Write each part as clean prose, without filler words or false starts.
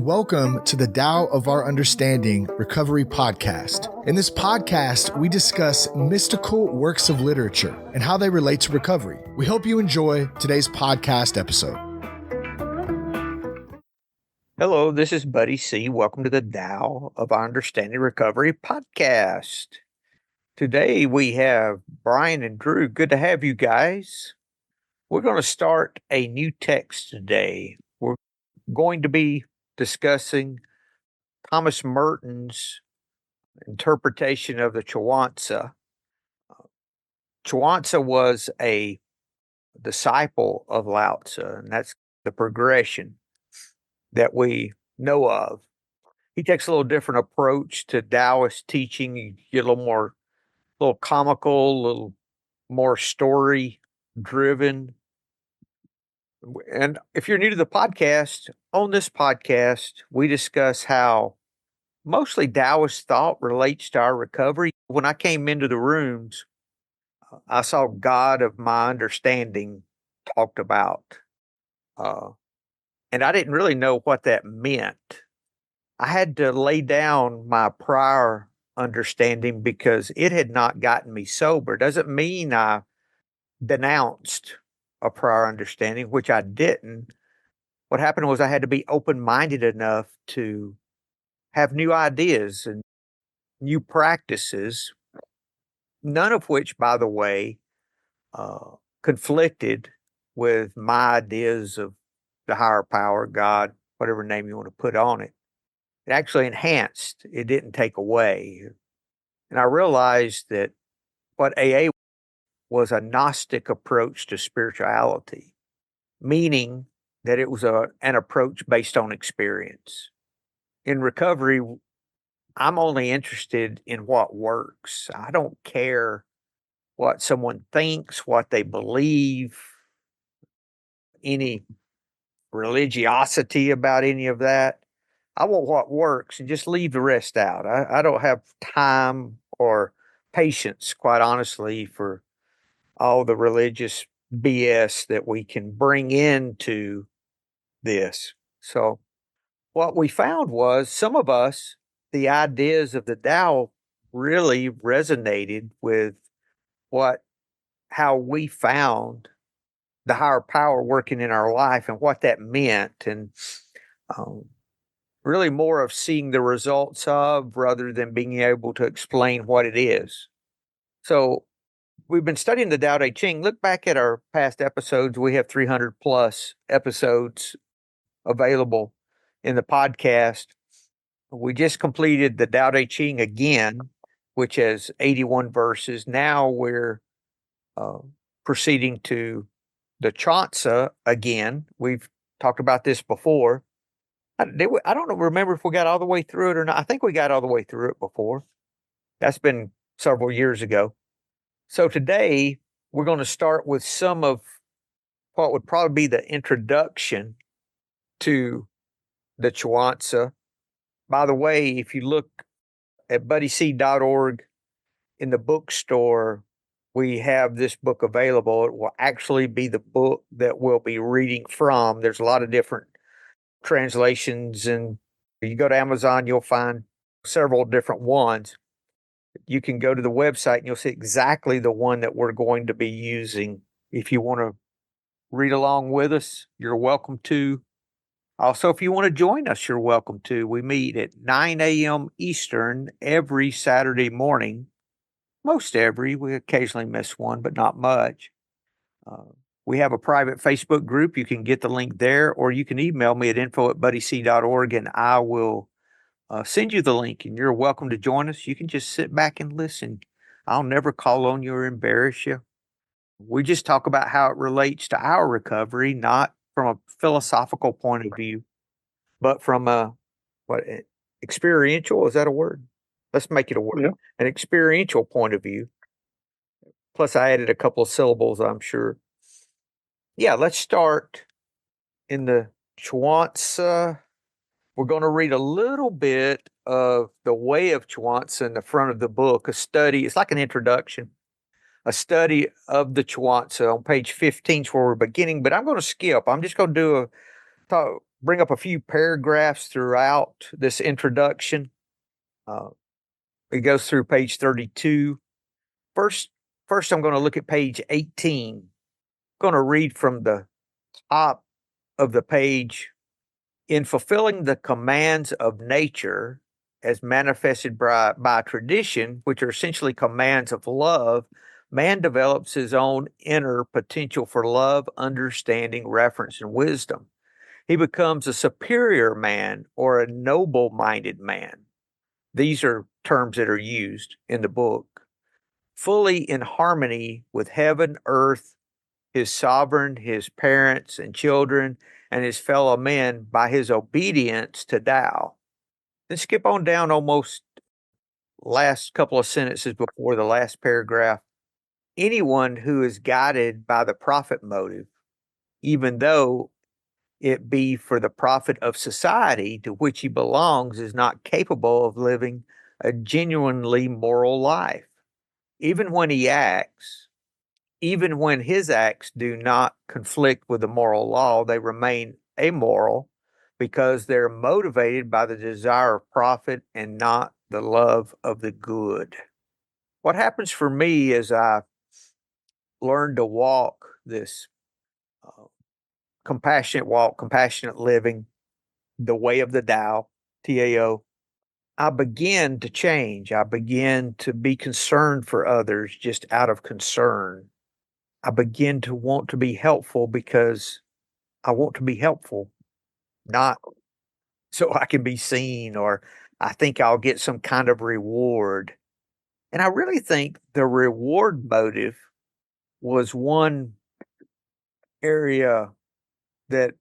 and welcome to the Tao of Our Understanding Recovery Podcast. In this podcast, we discuss mystical works of literature and how they relate to recovery. We hope you enjoy today's podcast episode. Hello, this is Buddy C. Welcome to the Tao of Our Understanding Recovery Podcast. Today we have Brian and Drew. Good to have you guys. We're going to start a new text today. We're going to be discussing Thomas Merton's interpretation of the Chuang Tzu. Chuang Tzu was a disciple of Lao Tzu, and that's the progression that we know of. He takes a little different approach to Taoist teaching. You get a little comical, a little more story driven. And if you're new to the podcast, on this podcast, we discuss how mostly Taoist thought relates to our recovery. When I came into the rooms, I saw God of my understanding talked about. And I didn't really know what that meant. I had to lay down my prior understanding because it had not gotten me sober. Doesn't mean I denounced a prior understanding, which I didn't. What happened was I had to be open-minded enough to have new ideas and new practices, none of which, by the way, conflicted with my ideas of the higher power, God, whatever name you want to put on it. It actually enhanced, it didn't take away. And I realized that what AA was a Gnostic approach to spirituality, meaning that it was an approach based on experience. In recovery, I'm only interested in what works. I don't care what someone thinks, what they believe, any religiosity about any of that. I want what works and just leave the rest out. I don't have time or patience, quite honestly, for all the religious BS that we can bring into this. So what we found was some of us, the ideas of the Tao really resonated with how we found the higher power working in our life and what that meant. And really more of seeing the results of rather than being able to explain what it is. So we've been studying the Tao Te Ching. Look back at our past episodes. We have 300 plus episodes available in the podcast. We just completed the Tao Te Ching again, which has 81 verses. Now we're proceeding to the Chuang Tzu again. We've talked about this before. I don't remember if we got all the way through it or not. I think we got all the way through it before. That's been several years ago. So today we're going to start with some of what would probably be the introduction to the Chuang Tzu. By the way, if you look at buddyc.org in the bookstore, we have this book available. It will actually be the book that we'll be reading from. There's a lot of different translations, and you go to Amazon, you'll find several different ones. You can go to the website and you'll see exactly the one that we're going to be using. If you want to read along with us, you're welcome to. Also, if you want to join us, you're welcome to. We meet at 9 a.m. Eastern every Saturday morning. Most every. We occasionally miss one, but not much. We have a private Facebook group. You can get the link there, or you can email me at info@buddyc.org, and I will send you the link, and you're welcome to join us. You can just sit back and listen. I'll never call on you or embarrass you. We just talk about how it relates to our recovery, not from a philosophical point of view, but from experiential, is that a word? Let's make it a word. Yeah. An experiential point of view. Plus, I added a couple of syllables, I'm sure. Yeah, let's start in the Chuang Tzu. We're going to read a little bit of the Way of Chuang Tzu in the front of the book, a study. It's like an introduction, a study of the Chuang Tzu on page 15 is where we're beginning, but I'm going to skip. I'm just going to bring up a few paragraphs throughout this introduction. It goes through page 32. First, I'm going to look at page 18. I'm going to read from the top of the page. In fulfilling the commands of nature as manifested by tradition, which are essentially commands of love, man develops his own inner potential for love, understanding, reverence, and wisdom. He becomes a superior man or a noble-minded man. These are terms that are used in the book. Fully in harmony with heaven, earth, his sovereign, his parents and children, and his fellow men by his obedience to Tao. Then skip on down almost last couple of sentences before the last paragraph. Anyone who is guided by the profit motive, even though it be for the profit of society to which he belongs, is not capable of living a genuinely moral life. Even when he acts, even when his acts do not conflict with the moral law, they remain amoral because they're motivated by the desire of profit and not the love of the good. What happens for me as I learn to walk this compassionate walk, compassionate living, the way of the Tao, Tao, I begin to change. I begin to be concerned for others just out of concern. I begin to want to be helpful because I want to be helpful, not so I can be seen or I think I'll get some kind of reward. And I really think the reward motive was one area that,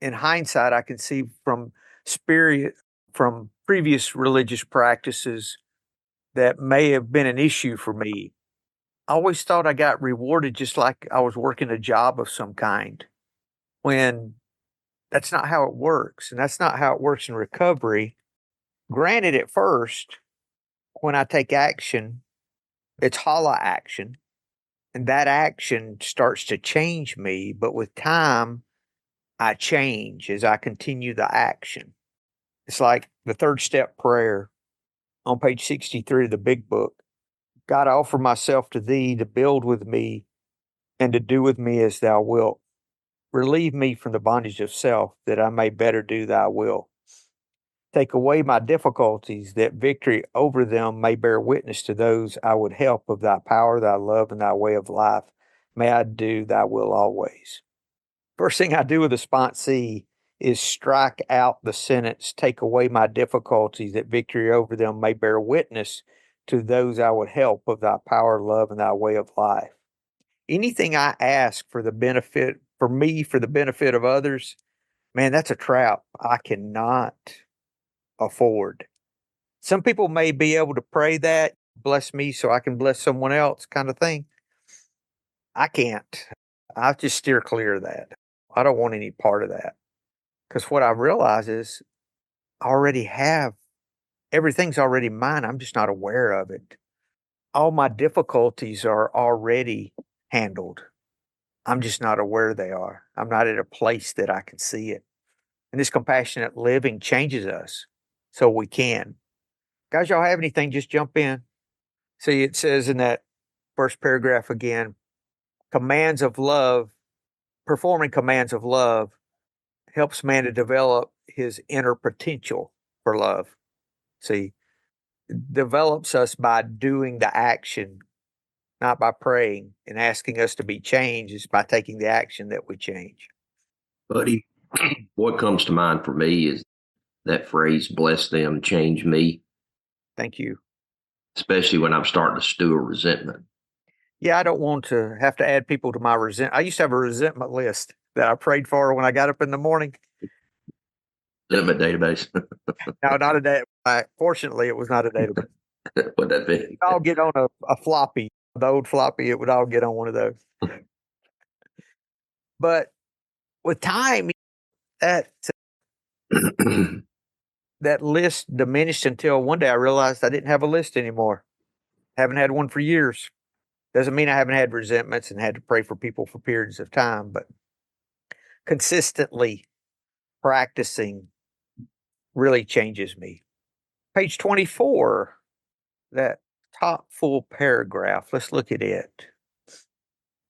in hindsight, I can see from spirit, from previous religious practices that may have been an issue for me. I always thought I got rewarded just like I was working a job of some kind, when that's not how it works. And that's not how it works in recovery. Granted, at first, when I take action, it's holla action, and that action starts to change me. But with time, I change as I continue the action. It's like the third step prayer on page 63 of the big book. God, I offer myself to thee to build with me and to do with me as thou wilt. Relieve me from the bondage of self that I may better do thy will. Take away my difficulties that victory over them may bear witness to those I would help of thy power, thy love, and thy way of life. May I do thy will always. First thing I do with the sponsee is strike out the sentence, take away my difficulties that victory over them may bear witness to those I would help of thy power, love, and thy way of life. Anything I ask for the benefit, for me, for the benefit of others, man, that's a trap I cannot afford. Some people may be able to pray that, bless me so I can bless someone else kind of thing. I can't. I just steer clear of that. I don't want any part of that. Because what I realize is I already have, everything's already mine. I'm just not aware of it. All my difficulties are already handled. I'm just not aware they are. I'm not at a place that I can see it. And this compassionate living changes us so we can. Guys, y'all have anything, just jump in. See, it says in that first paragraph again, commands of love, performing commands of love helps man to develop his inner potential for love. See, develops us by doing the action, not by praying and asking us to be changed. It's by taking the action that we change. Buddy, what comes to mind for me is that phrase, bless them, change me, Thank you. especially when I'm starting to stew a resentment. Yeah, I don't want to have to add people to my resentment. I used to have a resentment list that I prayed for when I got up in the morning. Resentment database. No, not a day. Fortunately, it was not a database. Would that be? I'll get on a floppy, the old floppy. It would all get on one of those. But with time, that that list diminished until one day I realized I didn't have a list anymore. Haven't had one for years. Doesn't mean I haven't had resentments and had to pray for people for periods of time, but consistently practicing really changes me. Page 24, that top full paragraph, let's look at it.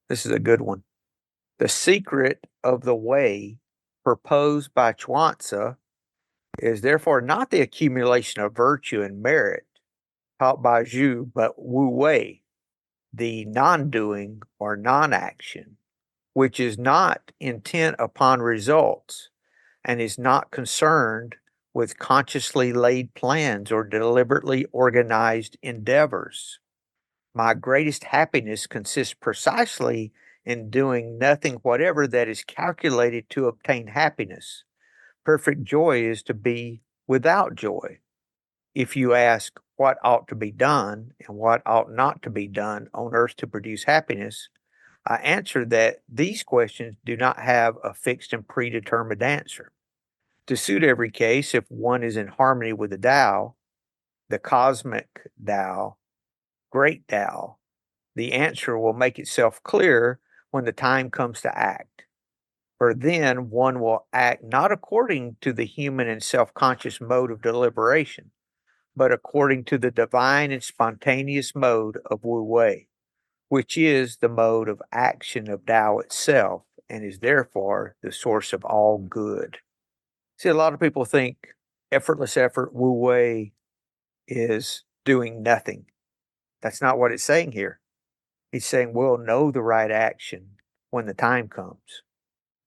This is a good one. The secret of the way proposed by Chuang Tzu is therefore not the accumulation of virtue and merit taught by Zhu, but Wu Wei, the non-doing or non-action, which is not intent upon results and is not concerned with consciously laid plans or deliberately organized endeavors. My greatest happiness consists precisely in doing nothing whatever that is calculated to obtain happiness. Perfect joy is to be without joy. If you ask what ought to be done and what ought not to be done on earth to produce happiness, I answer that these questions do not have a fixed and predetermined answer. To suit every case, if one is in harmony with the Tao, the cosmic Tao, great Tao, the answer will make itself clear when the time comes to act. For then one will act not according to the human and self-conscious mode of deliberation, but according to the divine and spontaneous mode of Wu Wei, which is the mode of action of Tao itself and is therefore the source of all good. See, a lot of people think effortless effort, Wu Wei, is doing nothing. That's not what it's saying here. He's saying we'll know the right action when the time comes.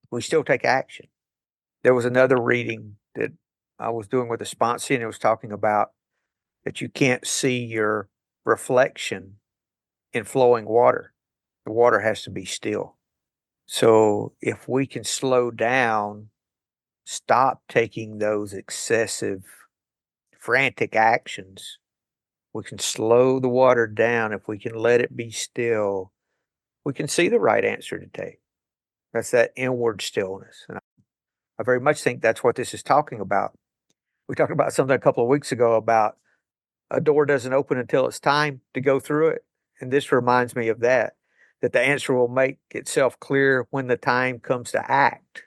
We still take action. There was another reading that I was doing with a sponsor, and it was talking about that you can't see your reflection in flowing water. The water has to be still. So if we can slow down, stop taking those excessive, frantic actions, we can slow the water down. If we can let it be still, we can see the right answer to take. That's that inward stillness. And I very much think that's what this is talking about. We talked about something a couple of weeks ago about a door doesn't open until it's time to go through it. And this reminds me of that the answer will make itself clear when the time comes to act.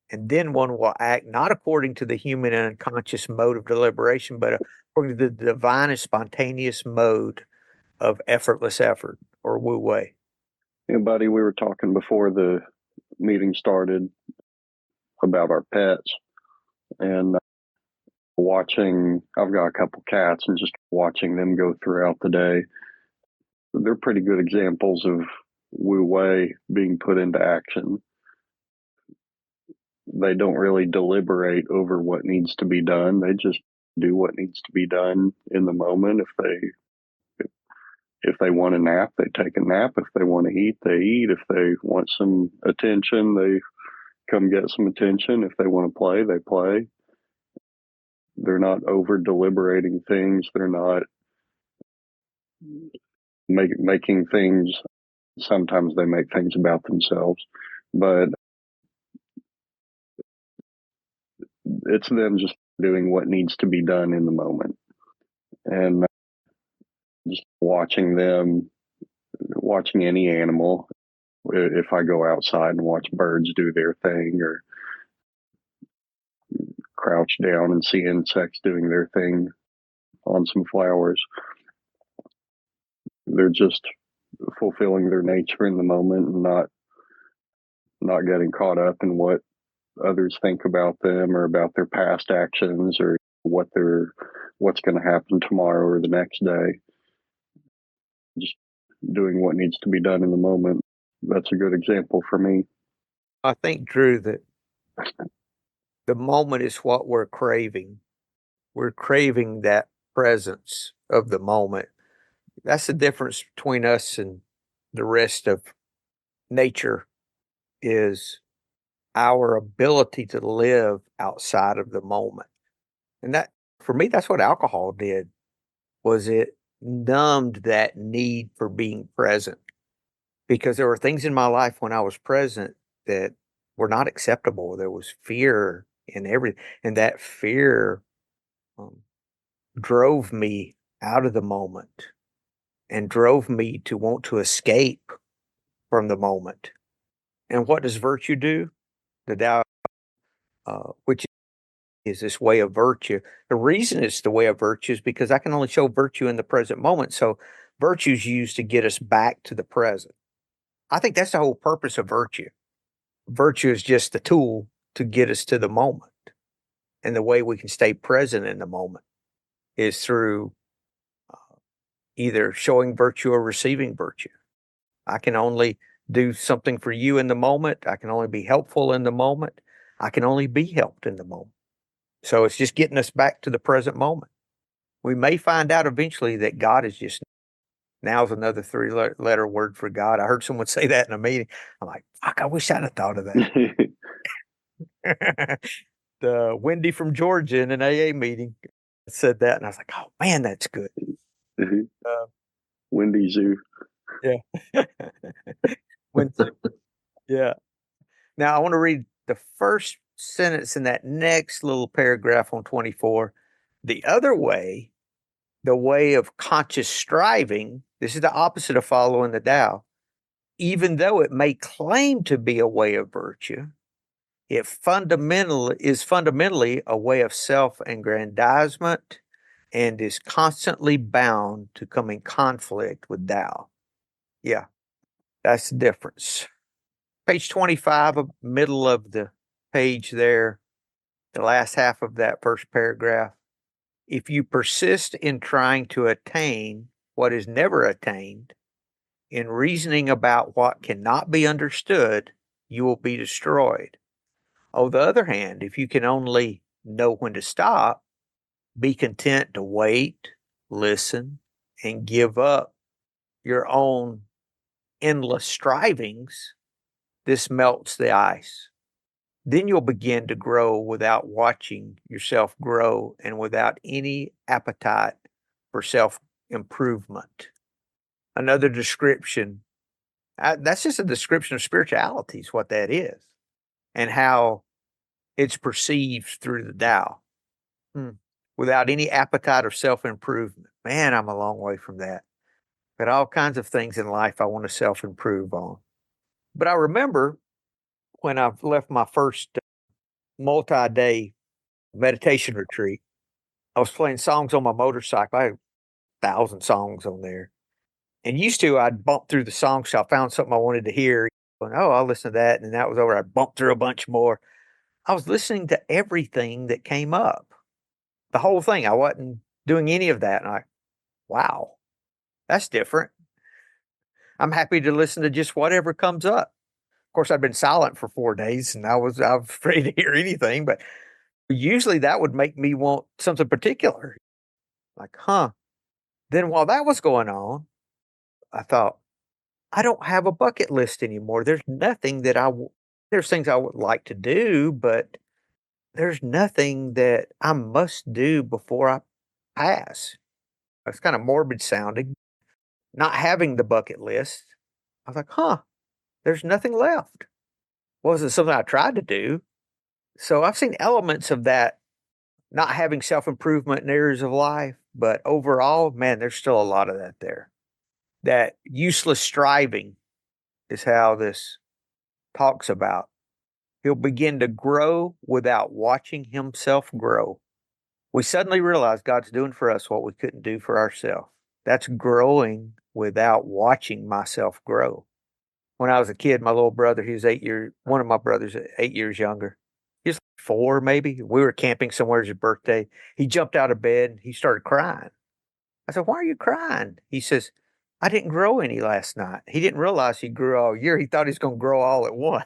And then one will act not according to the human and unconscious mode of deliberation, but according to the divine and spontaneous mode of effortless effort, or Wu Wei. Yeah, buddy, we were talking before the meeting started about our pets, and I've got a couple cats, and just watching them go throughout the day. They're pretty good examples of Wu Wei being put into action. They don't really deliberate over what needs to be done. They just do what needs to be done in the moment. If they want a nap, they take a nap. If they want to eat, they eat. If they want some attention, they come get some attention. If they want to play, they play. They're not over deliberating things. They're not making things. Sometimes they make things about themselves, but it's them just doing what needs to be done in the moment. And just watching any animal. If I go outside and watch birds do their thing, or crouch down and see insects doing their thing on some flowers, they're just fulfilling their nature in the moment and not getting caught up in what others think about them or about their past actions or what's going to happen tomorrow or the next day. Just doing what needs to be done in the moment. That's a good example for me. I think, Drew, that the moment is what we're craving. We're craving that presence of the moment. That's the difference between us and the rest of nature, is our ability to live outside of the moment. And that, for me, that's what alcohol did, was it numbed that need for being present. Because there were things in my life when I was present that were not acceptable. There was fear in everything. And that fear drove me out of the moment and drove me to want to escape from the moment. And what does virtue do? The Tao which is this way of virtue. The reason it's the way of virtue is because I can only show virtue in the present moment. So virtue is used to get us back to the present. I think that's the whole purpose of virtue. Virtue is just the tool to get us to the moment. And the way we can stay present in the moment is through either showing virtue or receiving virtue. I can only do something for you in the moment. I can only be helpful in the moment. I can only be helped in the moment. So it's just getting us back to the present moment. We may find out eventually that God is just, now's another three-letter word for God. I heard someone say that in a meeting. I'm like, fuck, I wish I'd have thought of that. The Wendy from Georgia in an AA meeting said that, and I was like, oh man, that's good. Wendy Zoo. Yeah. Yeah. Now I want to read the first sentence in that next little paragraph on 24. The other way, the way of conscious striving, this is the opposite of following the Tao. Even though it may claim to be a way of virtue, it is fundamentally a way of self-aggrandizement and is constantly bound to come in conflict with Tao. Yeah, that's the difference. Page 25, middle of the page there, the last half of that first paragraph. If you persist in trying to attain what is never attained, in reasoning about what cannot be understood, you will be destroyed. On the other hand, if you can only know when to stop, be content to wait, listen, and give up your own endless strivings, this melts the ice. Then you'll begin to grow without watching yourself grow and without any appetite for self-improvement. Another description, that's just a description of spirituality is what that is, and how it's perceived through the Tao. Without any appetite of self-improvement. Man, I'm a long way from that. But all kinds of things in life I want to self-improve on. But I remember when I left my first multi-day meditation retreat, I was playing songs on my motorcycle. I had 1,000 songs on there. And used to, I'd bump through the songs till I found something I wanted to hear. And, oh, I'll listen to that. And that was over. I'd bump through a bunch more. I was listening to everything that came up. The whole thing. I wasn't doing any of that. And wow, that's different. I'm happy to listen to just whatever comes up. Of course, I'd been silent for 4 days and I was afraid to hear anything, but usually that would make me want something particular. Like, Then while that was going on, I thought, I don't have a bucket list anymore. There's nothing that there's things I would like to do, but there's nothing that I must do before I pass. It's kind of morbid sounding. Not having the bucket list, I was like, there's nothing left. Wasn't something I tried to do. So I've seen elements of that, not having self-improvement in areas of life, but overall, man, there's still a lot of that there. That useless striving is how this talks about. He'll begin to grow without watching himself grow. We suddenly realize God's doing for us what we couldn't do for ourselves. That's growing without watching myself grow. When I was a kid, my little brother, he was one of my brothers, 8 years younger. He was 4, maybe. We were camping somewhere, it was his birthday. He jumped out of bed and he started crying. I said, why are you crying? He says, I didn't grow any last night. He didn't realize he grew all year. He thought he was going to grow all at once.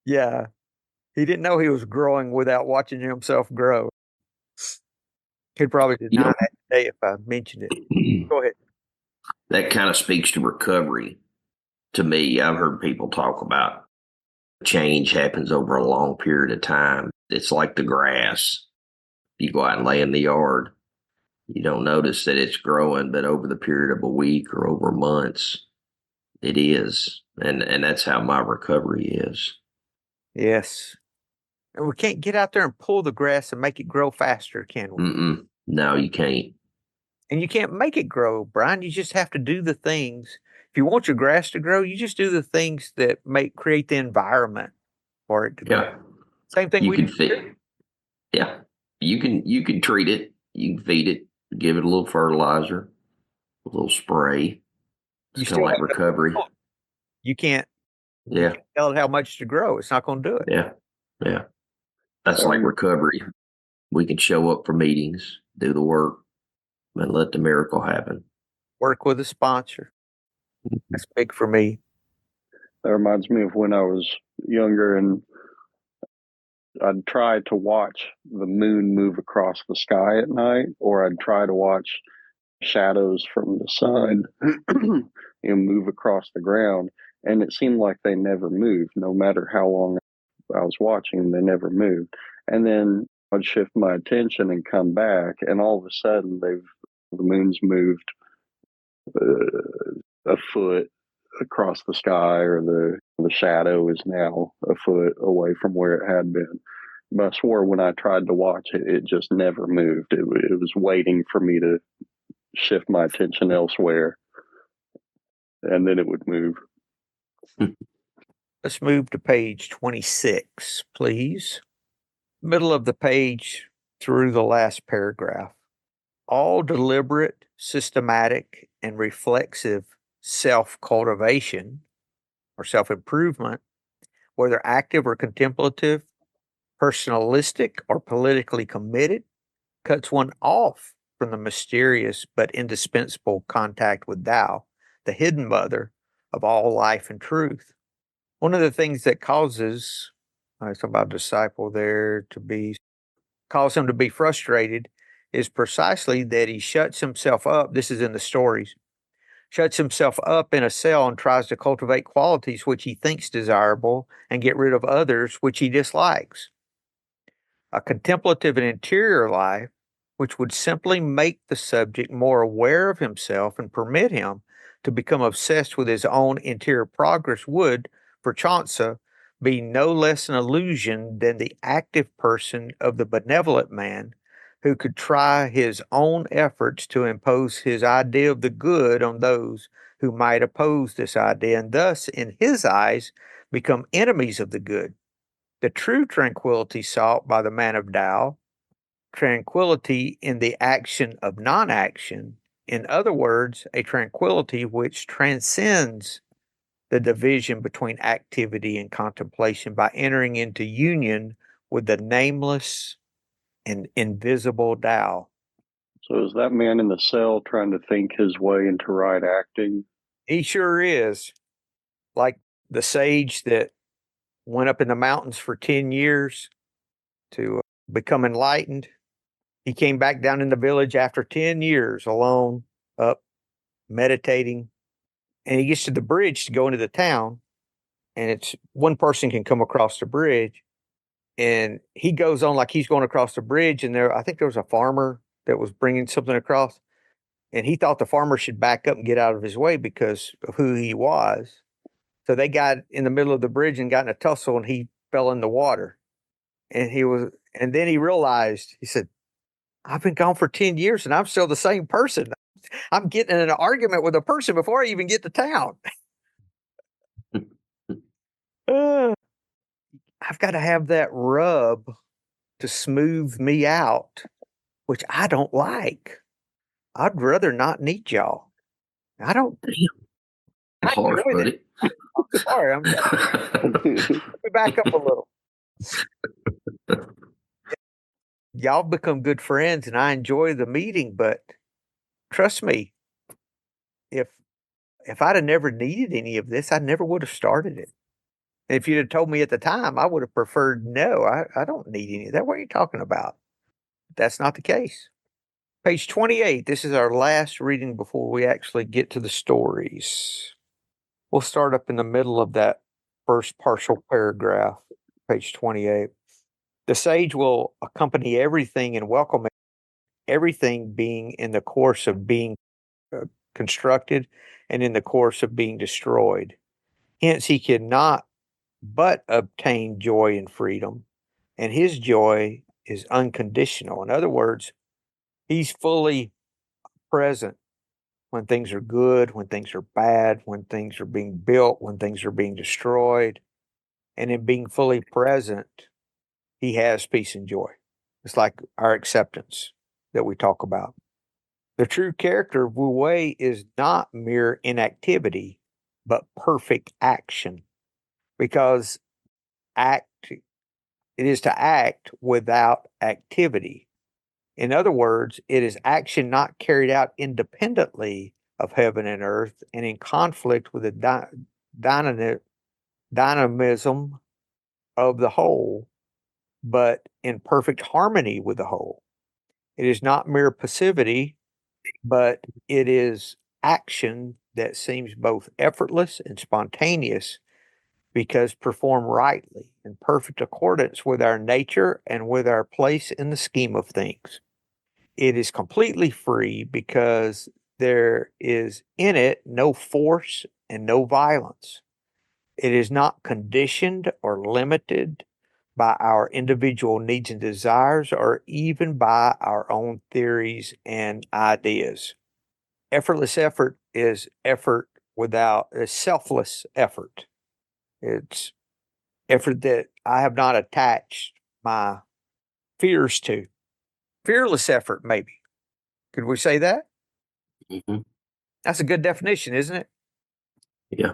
Yeah. He didn't know he was growing without watching himself grow. He'd probably deny that today if I mentioned it. Go ahead. That kind of speaks to recovery. To me, I've heard people talk about change happens over a long period of time. It's like the grass. You go out and lay in the yard, you don't notice that it's growing, but over the period of a week or over months, it is. And that's how my recovery is. Yes. And we can't get out there and pull the grass and make it grow faster, can we? No, you can't. And you can't make it grow, Brian. You just have to do the things. If you want your grass to grow, you just do the things that create the environment for it to grow. Yeah. Same thing You we can do. feed. Yeah. You can treat it. You can feed it. Give it a little fertilizer, a little spray. You It's kind of still like have to recovery. You can't Yeah. tell it how much to grow. It's not going to do it. Yeah. Yeah. That's like recovery. We can show up for meetings, do the work, and let the miracle happen. Work with a sponsor. That's big for me. That reminds me of when I was younger and I'd try to watch the moon move across the sky at night, or I'd try to watch shadows from the sun move across the ground. And it seemed like they never moved, no matter how long I was watching them, they never moved. And then I'd shift my attention and come back, and all of a sudden the moon's moved a foot across the sky, or the shadow is now a foot away from where it had been. But I swore when I tried to watch it, it just never moved. It was waiting for me to shift my attention elsewhere, and then it would move. Let's move to page 26, please. Middle of the page through the last paragraph. All deliberate, systematic, and reflexive self-cultivation or self-improvement, whether active or contemplative, personalistic or politically committed, cuts one off from the mysterious but indispensable contact with Tao, the hidden mother of all life and truth. One of the things that causes, it's about disciple there cause him to be frustrated is precisely that he shuts himself up. This is in the stories. Shuts himself up in a cell and tries to cultivate qualities which he thinks desirable and get rid of others which he dislikes. A contemplative and interior life, which would simply make the subject more aware of himself and permit him to become obsessed with his own interior progress, would, for Chuang Tzu, be no less an illusion than the active person of the benevolent man who could try his own efforts to impose his idea of the good on those who might oppose this idea, and thus, in his eyes, become enemies of the good. The true tranquility sought by the man of Tao, tranquility in the action of non-action, in other words, a tranquility which transcends the division between activity and contemplation by entering into union with the nameless and invisible Tao. So is that man in the cell trying to think his way into right acting? He sure is. Like the sage that went up in the mountains for 10 years to become enlightened. He came back down in the village after 10 years alone, up meditating, and he gets to the bridge to go into the town, and it's one person can come across the bridge, and he goes on like he's going across the bridge, and I think there was a farmer that was bringing something across, and he thought the farmer should back up and get out of his way because of who he was. So they got in the middle of the bridge and got in a tussle, and he fell in the water. And then he realized, he said, I've been gone for 10 years and I'm still the same person. I'm getting in an argument with a person before I even get to town. I've got to have that rub to smooth me out, which I don't like. I'd rather not need y'all. I don't. I Harsh, enjoy buddy. that. I'm sorry. Let me back up a little. Y'all become good friends and I enjoy the meeting, but trust me, if I'd have never needed any of this, I never would have started it. And if you'd have told me at the time, I would have preferred no, I don't need any of that. What are you talking about? That's not the case. Page 28. This is our last reading before we actually get to the stories. We'll start up in the middle of that first partial paragraph, page 28. The sage will accompany everything and welcome everything being in the course of being constructed and in the course of being destroyed. Hence, he cannot but obtain joy and freedom, and his joy is unconditional. In other words, he's fully present when things are good, when things are bad, when things are being built, when things are being destroyed. And in being fully present, he has peace and joy. It's like our acceptance that we talk about. The true character of Wu Wei is not mere inactivity, but perfect action. Because it is to act without activity. In other words, it is action not carried out independently of heaven and earth and in conflict with the dynamism of the whole, but in perfect harmony with the whole. It is not mere passivity, but it is action that seems both effortless and spontaneous because performed rightly in perfect accordance with our nature and with our place in the scheme of things. It is completely free because there is in it no force and no violence. It is not conditioned or limited by our individual needs and desires or even by our own theories and ideas. Effortless effort is effort without a selfless effort. It's effort that I have not attached my fears to. Fearless effort, maybe. Could we say that? Mm-hmm. That's a good definition, isn't it? Yeah.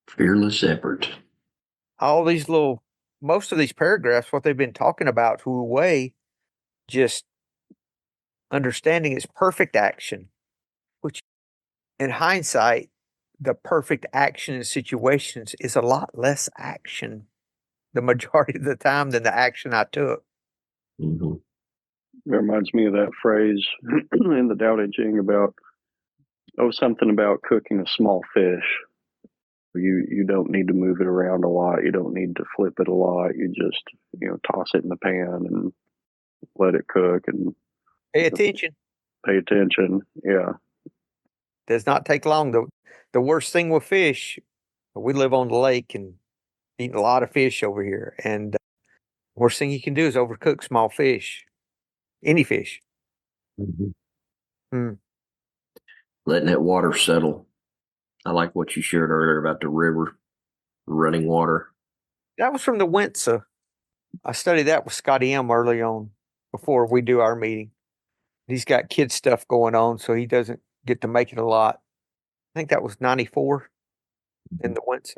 Fearless effort. Most of these paragraphs, what they've been talking about, Wu Wei, just understanding its perfect action, which in hindsight, the perfect action in situations is a lot less action the majority of the time than the action I took. Mm-hmm. It reminds me of that phrase in the Tao Te Ching about, something about cooking a small fish. You don't need to move it around a lot. You don't need to flip it a lot. You just, toss it in the pan and let it cook and Pay attention. pay attention. Yeah. Does not take long. The worst thing with fish, we live on the lake and eat a lot of fish over here. And the worst thing you can do is overcook small fish, any fish. Mm-hmm. Letting that water settle. I like what you shared earlier about the river, running water. That was from the Winsa. I studied that with Scotty M early on before we do our meeting. He's got kid stuff going on, so he doesn't get to make it a lot. I think that was 94 in the Winsa,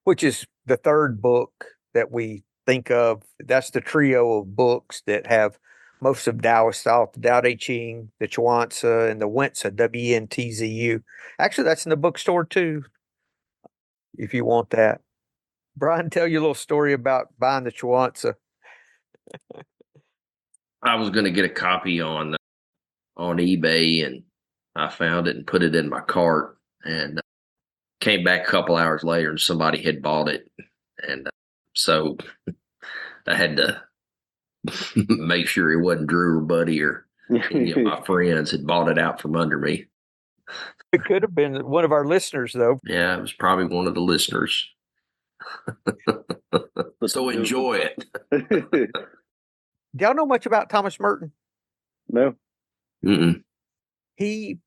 which is the third book that we think of. That's the trio of books that have most of Taoist thought, the Tao Te Ching, the Chuang Tzu, and the Winsa, W-N-T-Z-U. Actually, that's in the bookstore too, if you want that. Brian, tell you a little story about buying the Chuang Tzu. I was going to get a copy on eBay, and I found it and put it in my cart, and came back a couple hours later and somebody had bought it. And so I had to make sure it wasn't Drew or Buddy or any of my friends had bought it out from under me. It could have been one of our listeners, though. Yeah, it was probably one of the listeners. So enjoy it. Do y'all know much about Thomas Merton? No. Mm-mm. He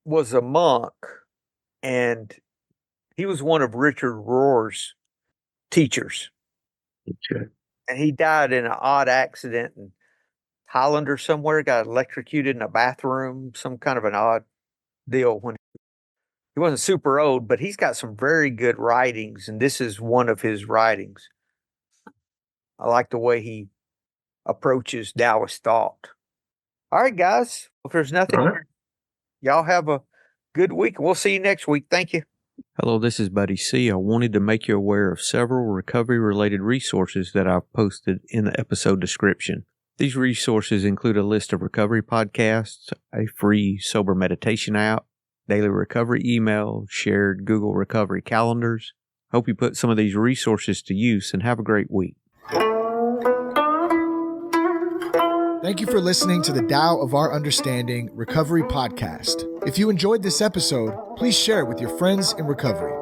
was a monk, and he was one of Richard Rohr's teachers. Okay. And he died in an odd accident in Holland or somewhere, got electrocuted in a bathroom, some kind of an odd deal. When he wasn't super old, but he's got some very good writings, and this is one of his writings. I like the way he approaches Taoist thought. All right, guys. If there's nothing, All right. Y'all have a good week. We'll see you next week. Thank you. Hello, this is Buddy C. I wanted to make you aware of several recovery-related resources that I've posted in the episode description. These resources include a list of recovery podcasts, a free sober meditation app, daily recovery email, shared Google recovery calendars. Hope you put some of these resources to use and have a great week. Thank you for listening to the Tao of Our Understanding Recovery Podcast. If you enjoyed this episode, please share it with your friends in recovery.